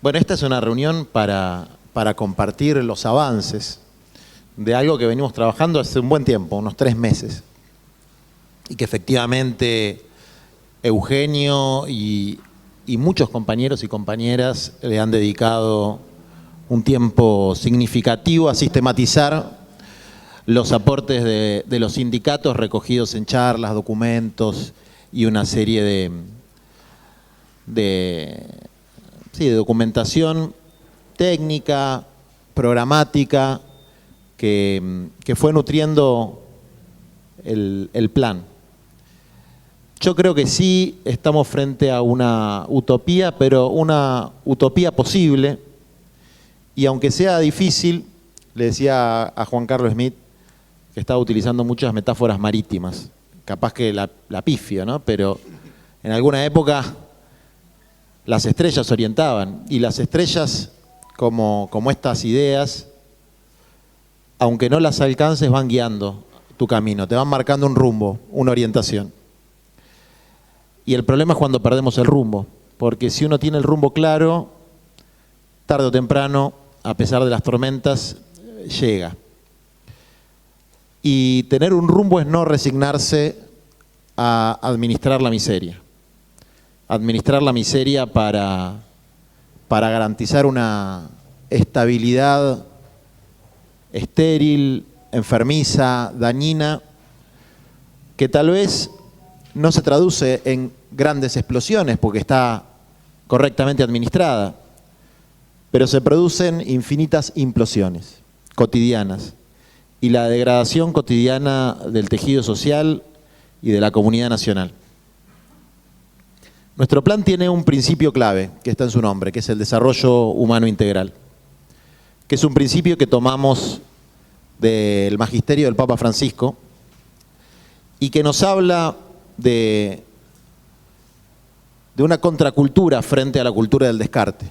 Bueno, esta es una reunión para compartir los avances de algo que venimos trabajando hace un buen tiempo, unos 3 meses, y que efectivamente Eugenio y muchos compañeros y compañeras le han dedicado un tiempo significativo a sistematizar los aportes de los sindicatos recogidos en charlas, documentos y una serie de documentación técnica, programática, que fue nutriendo el plan. Yo creo que sí estamos frente a una utopía, pero una utopía posible, y aunque sea difícil, le decía a Juan Carlos Smith que estaba utilizando muchas metáforas marítimas, capaz que la pifio, ¿no? Pero en alguna época las estrellas orientaban, y las estrellas, como estas ideas, aunque no las alcances, van guiando tu camino, te van marcando un rumbo, una orientación. Y el problema es cuando perdemos el rumbo, porque si uno tiene el rumbo claro, tarde o temprano, a pesar de las tormentas, llega. Y tener un rumbo es no resignarse a administrar la miseria. Administrar la miseria para garantizar una estabilidad estéril, enfermiza, dañina, que tal vez no se traduce en grandes explosiones porque está correctamente administrada, pero se producen infinitas implosiones cotidianas y la degradación cotidiana del tejido social y de la comunidad nacional. Nuestro plan tiene un principio clave, que está en su nombre, que es el desarrollo humano integral, que es un principio que tomamos del magisterio del Papa Francisco y que nos habla de una contracultura frente a la cultura del descarte.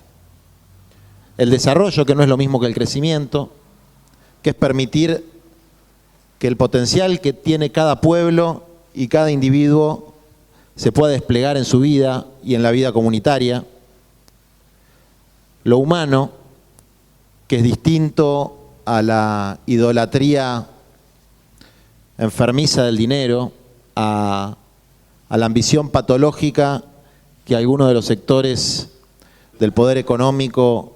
El desarrollo, que no es lo mismo que el crecimiento, que es permitir que el potencial que tiene cada pueblo y cada individuo se pueda desplegar en su vida y en la vida comunitaria. Lo humano, que es distinto a la idolatría enfermiza del dinero, a la ambición patológica que algunos de los sectores del poder económico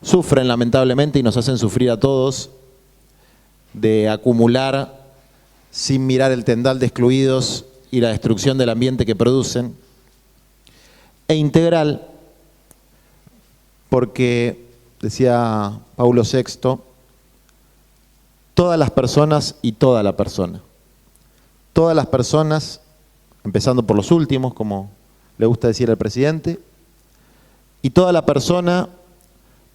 sufren lamentablemente y nos hacen sufrir a todos, de acumular sin mirar el tendal de excluidos y la destrucción del ambiente que producen, e integral, porque, decía Paulo VI, todas las personas y toda la persona. Todas las personas, empezando por los últimos, como le gusta decir al presidente, y toda la persona,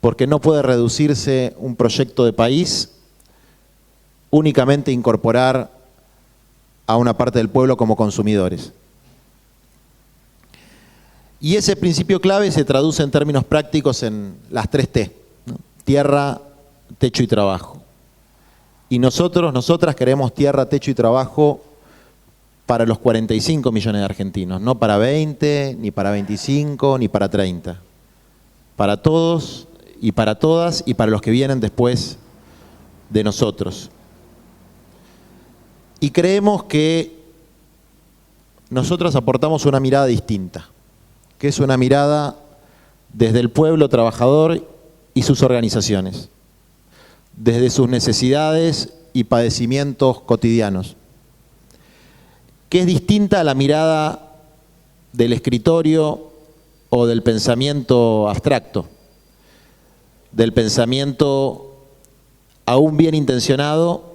porque no puede reducirse un proyecto de país únicamente a incorporar a una parte del pueblo como consumidores. Y ese principio clave se traduce en términos prácticos en las 3 T, ¿no? Tierra, techo y trabajo. Y nosotras queremos tierra, techo y trabajo para los 45 millones de argentinos, no para 20, ni para 25, ni para 30. Para todos y para todas y para los que vienen después de nosotros. Y creemos que nosotros aportamos una mirada distinta, que es una mirada desde el pueblo trabajador y sus organizaciones, desde sus necesidades y padecimientos cotidianos, que es distinta a la mirada del escritorio o del pensamiento abstracto, del pensamiento aún bien intencionado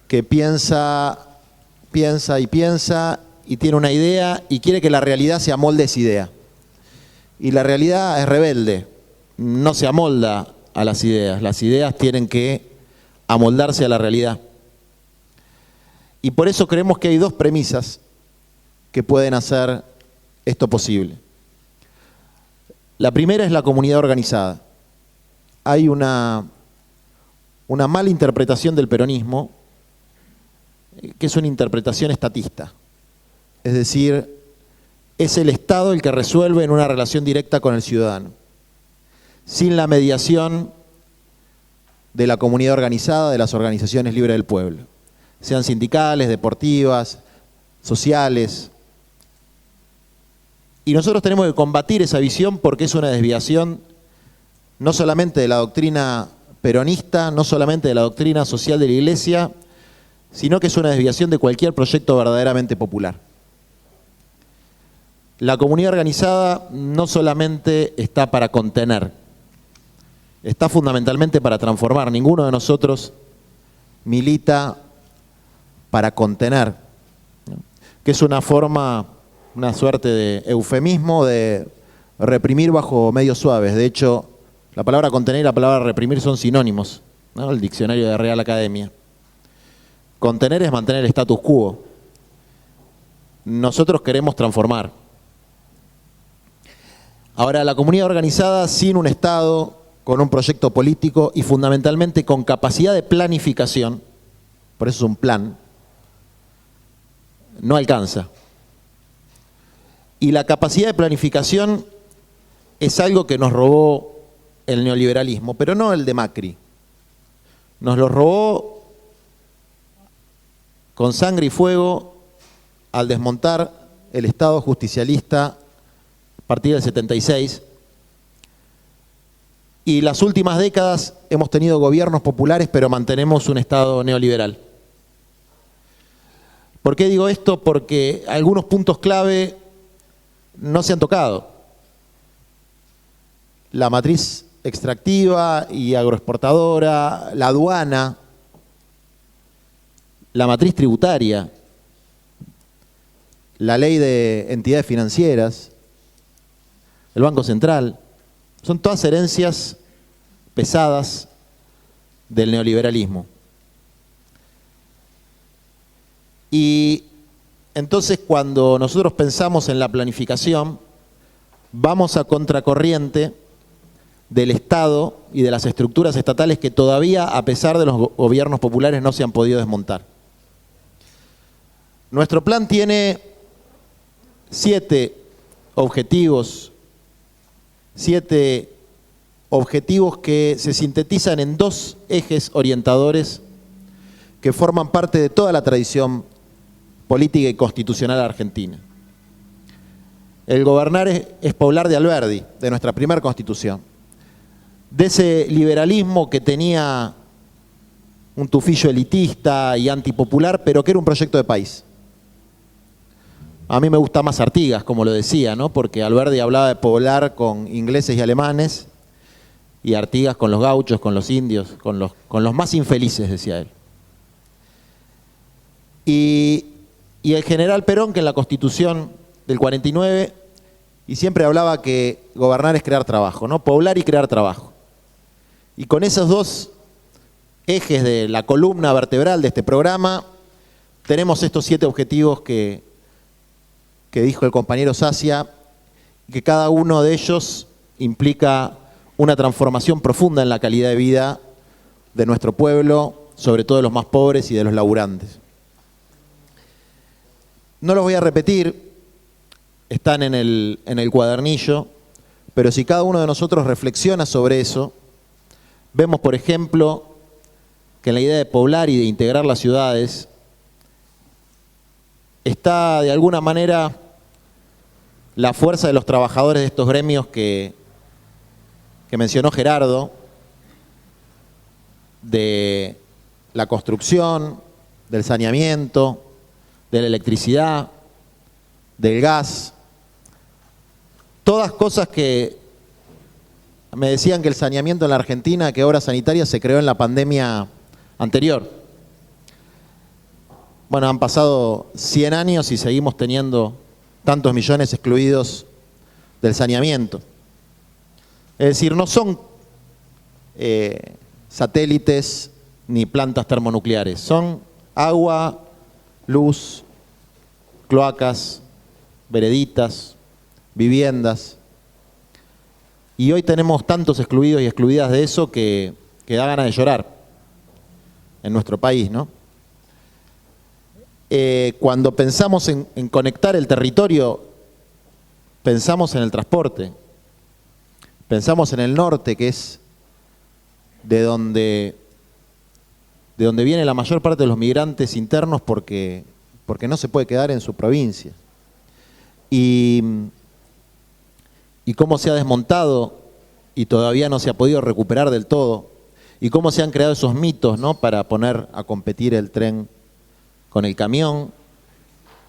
que piensa y tiene una idea y quiere que la realidad se amolde a esa idea. Y la realidad es rebelde, no se amolda a las ideas tienen que amoldarse a la realidad. Y por eso creemos que hay 2 premisas que pueden hacer esto posible. La primera es la comunidad organizada. Hay una mala interpretación del peronismo, que es una interpretación estatista. Es decir, es el Estado el que resuelve en una relación directa con el ciudadano. sin la mediación de la comunidad organizada, de las organizaciones libres del pueblo, sean sindicales, deportivas, sociales. Y nosotros tenemos que combatir esa visión porque es una desviación no solamente de la doctrina peronista, no solamente de la doctrina social de la Iglesia, sino que es una desviación de cualquier proyecto verdaderamente popular. La comunidad organizada no solamente está para contener, está fundamentalmente para transformar. Ninguno de nosotros milita para contener, ¿no? Que es una forma, una suerte de eufemismo de reprimir bajo medios suaves. De hecho, la palabra contener y la palabra reprimir son sinónimos, ¿no? El diccionario de Real Academia. Contener es mantener el status quo. Nosotros queremos transformar. Ahora, la comunidad organizada sin un Estado, con un proyecto político y fundamentalmente con capacidad de planificación, por eso es un plan, no alcanza. Y la capacidad de planificación es algo que nos robó el neoliberalismo, pero no el de Macri. Nos lo robó con sangre y fuego al desmontar el Estado justicialista a partir del 76. Y las últimas décadas hemos tenido gobiernos populares, pero mantenemos un Estado neoliberal. ¿Por qué digo esto? Porque algunos puntos clave no se han tocado. La matriz extractiva y agroexportadora, la aduana, la matriz tributaria, la ley de entidades financieras, el Banco Central, son todas herencias pesadas del neoliberalismo. Y entonces cuando nosotros pensamos en la planificación, vamos a contracorriente del Estado y de las estructuras estatales que todavía, a pesar de los gobiernos populares, no se han podido desmontar. Nuestro plan tiene 7 objetivos que se sintetizan en 2 ejes orientadores que forman parte de toda la tradición política y constitucional argentina. El gobernar es poblar de Alberdi, de nuestra primera constitución, de ese liberalismo que tenía un tufillo elitista y antipopular, pero que era un proyecto de país. A mí me gusta más Artigas, como lo decía, ¿no? Porque Alberdi hablaba de poblar con ingleses y alemanes, y Artigas con los gauchos, con los indios, con los más infelices, decía él. Y el general Perón, que en la Constitución del 49, y siempre hablaba que gobernar es crear trabajo, ¿no? Poblar y crear trabajo. Y con esos 2 ejes de la columna vertebral de este programa, tenemos estos 7 objetivos que dijo el compañero Sacia, que cada uno de ellos implica una transformación profunda en la calidad de vida de nuestro pueblo, sobre todo de los más pobres y de los laburantes. No los voy a repetir, están en el cuadernillo, pero si cada uno de nosotros reflexiona sobre eso, vemos, por ejemplo, que en la idea de poblar y de integrar las ciudades está de alguna manera la fuerza de los trabajadores de estos gremios que mencionó Gerardo, de la construcción, del saneamiento, de la electricidad, del gas, todas cosas que me decían que el saneamiento en la Argentina, que obra sanitaria, se creó en la pandemia anterior. Bueno, han pasado 100 años y seguimos teniendo tantos millones excluidos del saneamiento. Es decir, no son satélites ni plantas termonucleares, son agua, luz, cloacas, vereditas, viviendas. Y hoy tenemos tantos excluidos y excluidas de eso que da ganas de llorar en nuestro país, ¿no? Cuando pensamos en conectar el territorio, pensamos en el transporte, Pensamos en el norte, que es de donde viene la mayor parte de los migrantes internos porque no se puede quedar en su provincia. Y cómo se ha desmontado y todavía no se ha podido recuperar del todo, y cómo se han creado esos mitos, ¿no?, para poner a competir el tren con el camión,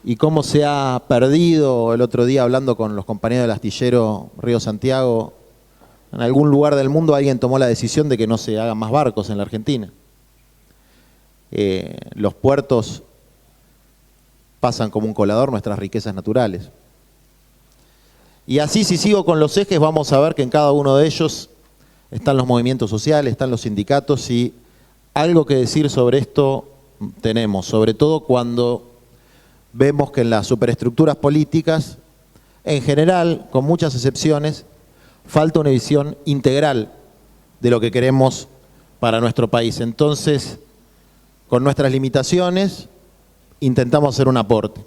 y cómo se ha perdido. El otro día, hablando con los compañeros del astillero Río Santiago, en algún lugar del mundo alguien tomó la decisión de que no se hagan más barcos en la Argentina. Los puertos pasan como un colador nuestras riquezas naturales. Y así, si sigo con los ejes, vamos a ver que en cada uno de ellos están los movimientos sociales, están los sindicatos, y algo que decir sobre esto tenemos, sobre todo cuando vemos que en las superestructuras políticas, en general, con muchas excepciones, falta una visión integral de lo que queremos para nuestro país. Entonces, con nuestras limitaciones, intentamos hacer un aporte.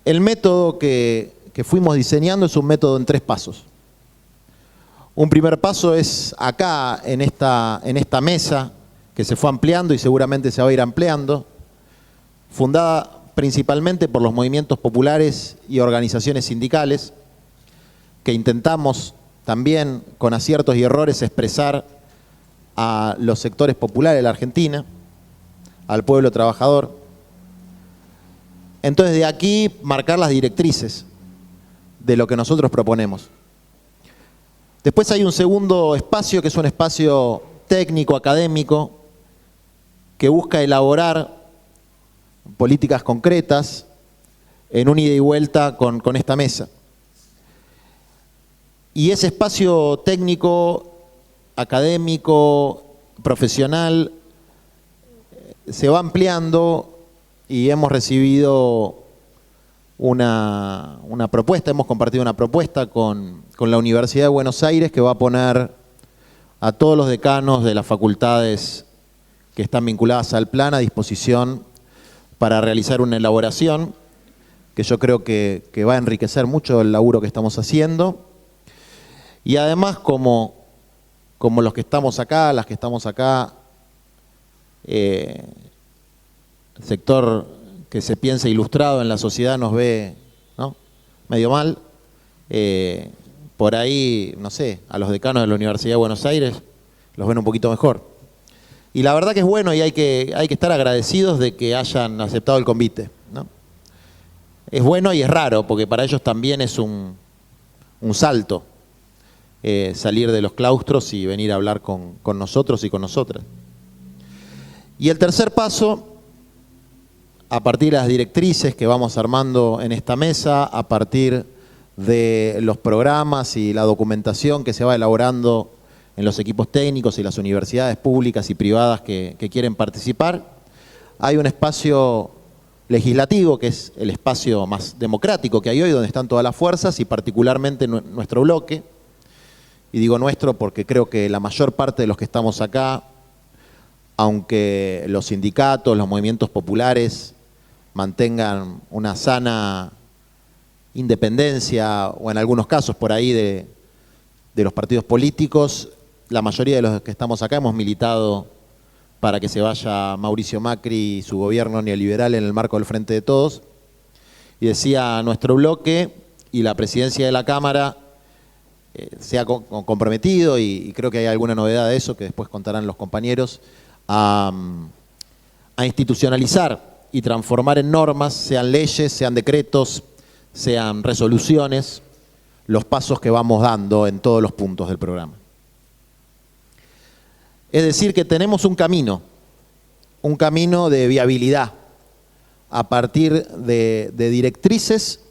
El método que fuimos diseñando es un método en 3 pasos. Un primer paso es acá, en esta mesa, que se fue ampliando y seguramente se va a ir ampliando, fundada principalmente por los movimientos populares y organizaciones sindicales, que intentamos también, con aciertos y errores, expresar a los sectores populares de la Argentina, al pueblo trabajador. Entonces, de aquí marcar las directrices de lo que nosotros proponemos. Después hay un segundo espacio, que es un espacio técnico, académico, que busca elaborar políticas concretas en un ida y vuelta con esta mesa. Y ese espacio técnico, académico, profesional, se va ampliando, y hemos recibido una propuesta, hemos compartido una propuesta con la Universidad de Buenos Aires, que va a poner a todos los decanos de las facultades que están vinculadas al plan a disposición para realizar una elaboración que yo creo que va a enriquecer mucho el laburo que estamos haciendo. Y además, como los que estamos acá, las que estamos acá, el sector que se piensa ilustrado en la sociedad nos ve, ¿no?, medio mal. Por ahí, no sé, a los decanos de la Universidad de Buenos Aires los ven un poquito mejor. Y la verdad que es bueno, y hay que estar agradecidos de que hayan aceptado el convite, ¿no? Es bueno y es raro, porque para ellos también es un salto salir de los claustros y venir a hablar con nosotros y con nosotras. Y el tercer paso, a partir de las directrices que vamos armando en esta mesa, a partir de los programas y la documentación que se va elaborando en los equipos técnicos y las universidades públicas y privadas que quieren participar, hay un espacio legislativo, que es el espacio más democrático que hay hoy, donde están todas las fuerzas, y particularmente nuestro bloque. Y digo nuestro porque creo que la mayor parte de los que estamos acá, aunque los sindicatos, los movimientos populares mantengan una sana independencia, o en algunos casos por ahí de los partidos políticos, la mayoría de los que estamos acá hemos militado para que se vaya Mauricio Macri y su gobierno neoliberal en el marco del Frente de Todos. Y decía, nuestro bloque y la presidencia de la Cámara se ha comprometido, y creo que hay alguna novedad de eso que después contarán los compañeros, a institucionalizar y transformar en normas, sean leyes, sean decretos, sean resoluciones, los pasos que vamos dando en todos los puntos del programa. Es decir, que tenemos un camino de viabilidad a partir de directrices,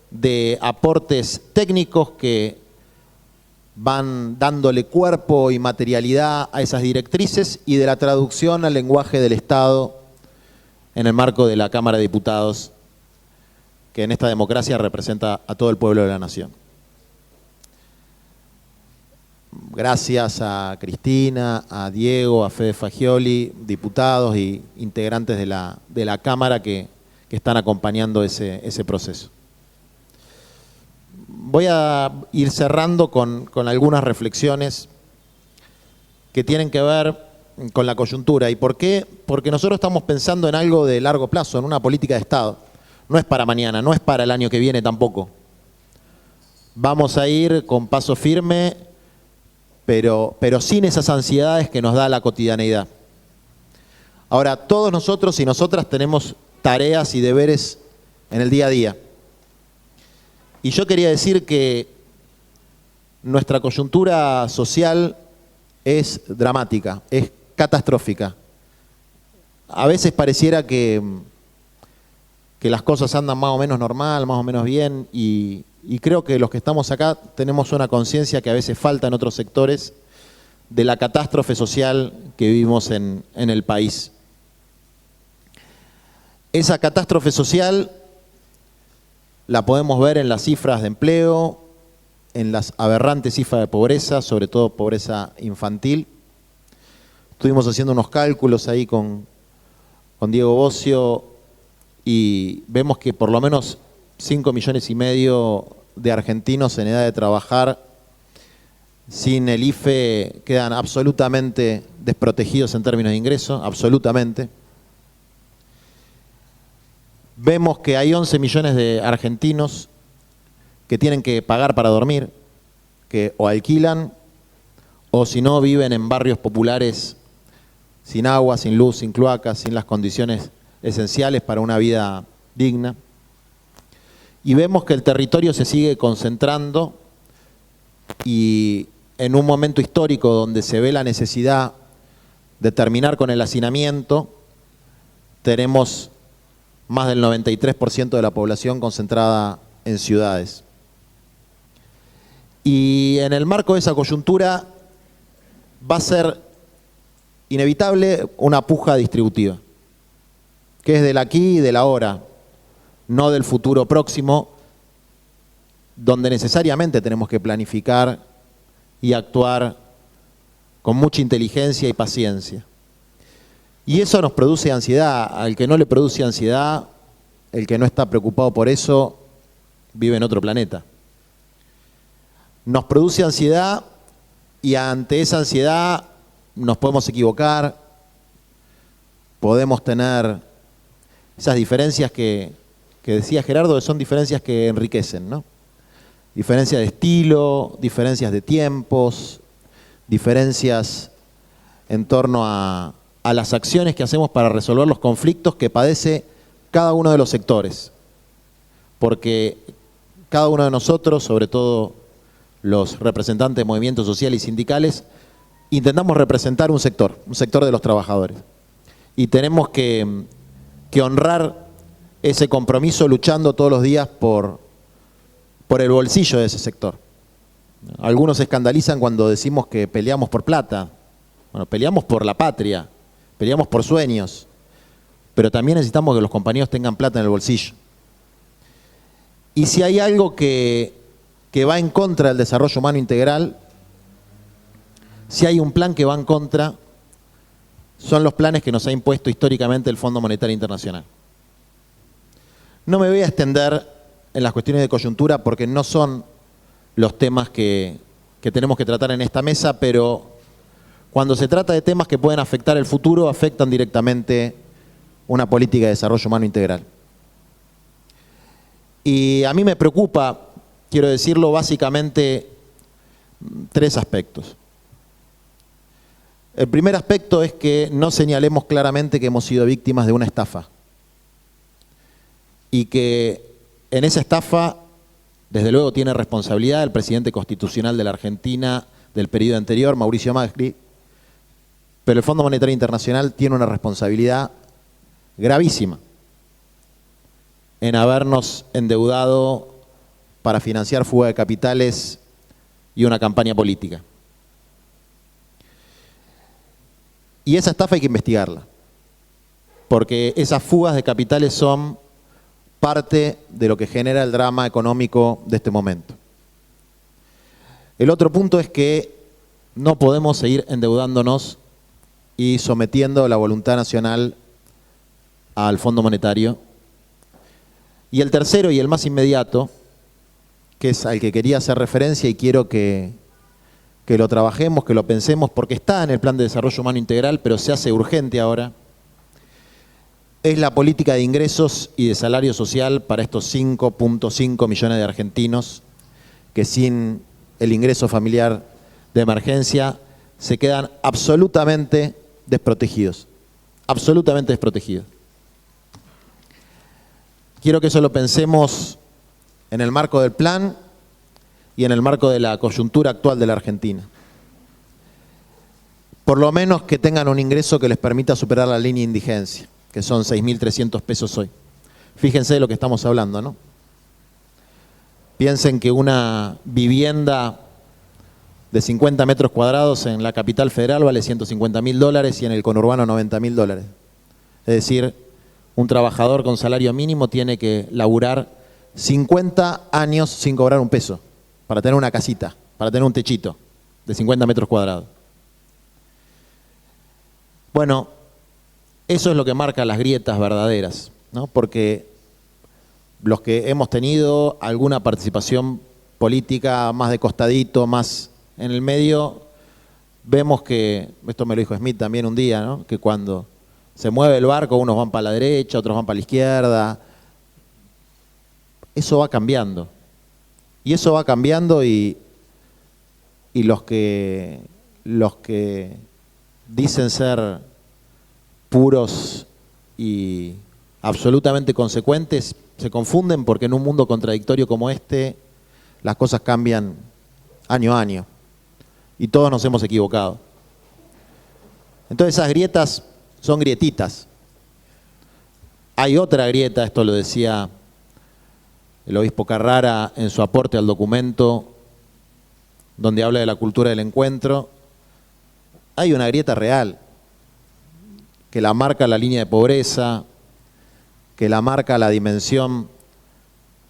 de aportes técnicos que van dándole cuerpo y materialidad a esas directrices, y de la traducción al lenguaje del Estado en el marco de la Cámara de Diputados, que en esta democracia representa a todo el pueblo de la nación. Gracias a Cristina, a Diego, a Fede Fagioli, diputados y integrantes de la Cámara que están acompañando ese proceso. voy a ir cerrando con algunas reflexiones que tienen que ver con la coyuntura. ¿Y por qué? Porque nosotros estamos pensando en algo de largo plazo, en una política de Estado. No es para mañana, no es para el año que viene tampoco. Vamos a ir con paso firme, pero sin esas ansiedades que nos da la cotidianeidad. Ahora, todos nosotros y nosotras tenemos tareas y deberes en el día a día. Y yo quería decir que nuestra coyuntura social es dramática, es catastrófica. A veces pareciera que las cosas andan más o menos normal, más o menos bien, y creo que los que estamos acá tenemos una conciencia que a veces falta en otros sectores de la catástrofe social que vivimos en el país. Esa catástrofe social la podemos ver en las cifras de empleo, en las aberrantes cifras de pobreza, sobre todo pobreza infantil. Estuvimos haciendo unos cálculos ahí con Diego Bocio y vemos que por lo menos 5,5 millones de argentinos en edad de trabajar sin el IFE quedan absolutamente desprotegidos en términos de ingreso, absolutamente. Vemos que hay 11 millones de argentinos que tienen que pagar para dormir, que o alquilan o si no viven en barrios populares sin agua, sin luz, sin cloacas, sin las condiciones esenciales para una vida digna. Y vemos que el territorio se sigue concentrando y en un momento histórico donde se ve la necesidad de terminar con el hacinamiento, tenemos más del 93% de la población concentrada en ciudades. Y en el marco de esa coyuntura va a ser inevitable una puja distributiva, que es del aquí y del ahora, no del futuro próximo, donde necesariamente tenemos que planificar y actuar con mucha inteligencia y paciencia. Y eso nos produce ansiedad. Al que no le produce ansiedad, el que no está preocupado por eso, vive en otro planeta. Nos produce ansiedad y ante esa ansiedad nos podemos equivocar, podemos tener esas diferencias que decía Gerardo, que son diferencias que enriquecen, ¿no? Diferencias de estilo, diferencias de tiempos, diferencias en torno a las acciones que hacemos para resolver los conflictos que padece cada uno de los sectores. Porque cada uno de nosotros, sobre todo los representantes de movimientos sociales y sindicales, intentamos representar un sector de los trabajadores. Y tenemos que honrar ese compromiso luchando todos los días por el bolsillo de ese sector. Algunos se escandalizan cuando decimos que peleamos por plata. Bueno, peleamos por la patria, peleamos por sueños, pero también necesitamos que los compañeros tengan plata en el bolsillo. Y si hay algo que va en contra del desarrollo humano integral, si hay un plan que va en contra, son los planes que nos ha impuesto históricamente el Fondo Monetario Internacional. No me voy a extender en las cuestiones de coyuntura porque no son los temas que tenemos que tratar en esta mesa, pero cuando se trata de temas que pueden afectar el futuro, afectan directamente una política de desarrollo humano integral. Y a mí me preocupa, quiero decirlo, básicamente 3 aspectos. El primer aspecto es que no señalemos claramente que hemos sido víctimas de una estafa y que en esa estafa, desde luego, tiene responsabilidad el presidente constitucional de la Argentina del periodo anterior, Mauricio Macri, pero el Fondo Monetario Internacional tiene una responsabilidad gravísima en habernos endeudado para financiar fuga de capitales y una campaña política. Y esa estafa hay que investigarla, porque esas fugas de capitales son parte de lo que genera el drama económico de este momento. El otro punto es que no podemos seguir endeudándonos y sometiendo la voluntad nacional al Fondo Monetario. Y el tercero y el más inmediato que es al que quería hacer referencia y quiero que lo trabajemos, que lo pensemos, porque está en el Plan de Desarrollo Humano Integral, pero se hace urgente ahora, es la política de ingresos y de salario social para estos 5.5 millones de argentinos que sin el ingreso familiar de emergencia se quedan absolutamente desprotegidos. Absolutamente desprotegidos. Quiero que eso lo pensemos en el marco del plan y en el marco de la coyuntura actual de la Argentina. Por lo menos que tengan un ingreso que les permita superar la línea de indigencia, que son 6.300 pesos hoy. Fíjense de lo que estamos hablando, ¿no? Piensen que una vivienda de 50 metros cuadrados en la capital federal vale $150.000 y en el conurbano $90.000. Es decir, un trabajador con salario mínimo tiene que laburar 50 años sin cobrar un peso para tener una casita, para tener un techito de 50 metros cuadrados. Bueno, eso es lo que marca las grietas verdaderas, ¿no? Porque los que hemos tenido alguna participación política más de costadito, más en el medio, vemos que, esto me lo dijo Smith también un día, ¿no? Que cuando se mueve el barco, unos van para la derecha, otros van para la izquierda. Eso va cambiando. Y eso va cambiando y los que dicen ser puros y absolutamente consecuentes se confunden porque en un mundo contradictorio como este las cosas cambian año a año y todos nos hemos equivocado. Entonces esas grietas son grietitas. Hay otra grieta, esto lo decía el obispo Carrara en su aporte al documento donde habla de la cultura del encuentro. Hay una grieta real que la marca la línea de pobreza, que la marca la dimensión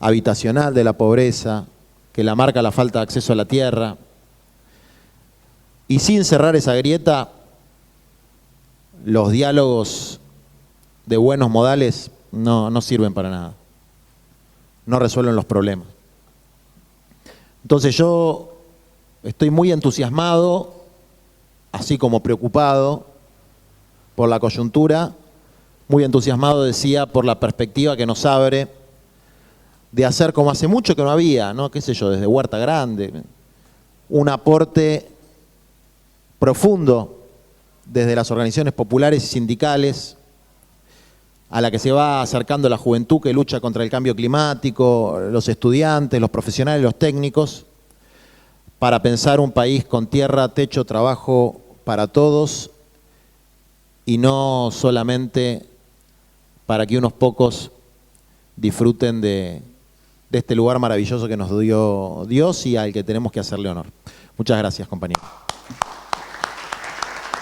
habitacional de la pobreza, que la marca la falta de acceso a la tierra. Y sin cerrar esa grieta, los diálogos de buenos modales no sirven para nada. No resuelven los problemas. Entonces yo estoy muy entusiasmado, así como preocupado por la coyuntura, muy entusiasmado, decía, por la perspectiva que nos abre de hacer como hace mucho que no había, ¿no? Qué sé yo, desde Huerta Grande, un aporte profundo desde las organizaciones populares y sindicales, a la que se va acercando la juventud que lucha contra el cambio climático, los estudiantes, los profesionales, los técnicos, para pensar un país con tierra, techo, trabajo para todos y no solamente para que unos pocos disfruten de este lugar maravilloso que nos dio Dios y al que tenemos que hacerle honor. Muchas gracias, compañeros.